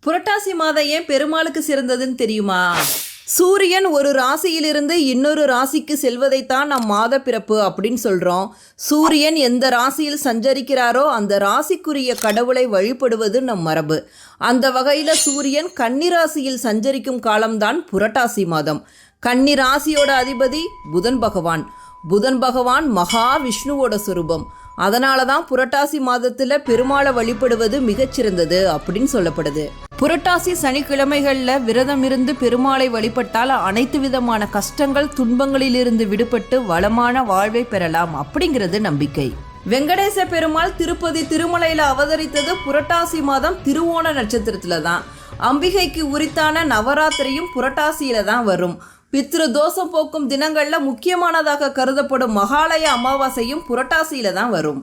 புரட்டாசி மாதம் ஏன் பெருமாளுக்கு சிறந்ததுன்னு தெரியுமா? சூரியன் ஒரு ராசியிலிருந்து இன்னொரு ராசிக்கு செல்வதைத்தான் நம் மாத பிறப்பு அப்படின்னு சொல்கிறோம். சூரியன் எந்த ராசியில் சஞ்சரிக்கிறாரோ அந்த ராசிக்குரிய கடவுளை வழிபடுவது நம் மரபு. அந்த வகையில் சூரியன் கன்னி ராசியில் சஞ்சரிக்கும் காலம்தான் புரட்டாசி மாதம். கன்னி ராசியோட அதிபதி புதன் பகவான். புதன் பகவான் மகாவிஷ்ணுவோட சொரூபம். அதனால தான் புரட்டாசி மாதத்தில் பெருமாளை வழிபடுவது மிகச்சிறந்தது அப்படின்னு சொல்லப்படுது. புரட்டாசி சனிக்கிழமைகளில் விரதம் இருந்து பெருமாளை வழிபட்டால் அனைத்து விதமான கஷ்டங்கள் துன்பங்களிலிருந்து விடுபட்டு வளமான வாழ்வை பெறலாம் அப்படிங்கிறது நம்பிக்கை. வெங்கடேச பெருமாள் திருப்பதி திருமலையில் அவதரித்தது புரட்டாசி மாதம் திருவோண நட்சத்திரத்துல தான். அம்பிகைக்கு உரித்தான நவராத்திரியும் புரட்டாசியில தான் வரும். பித்ரு தோஷம் போக்கும் தினங்களில் முக்கியமானதாக கருதப்படும் மகாலய அமாவாசையும் புரட்டாசியில தான் வரும்.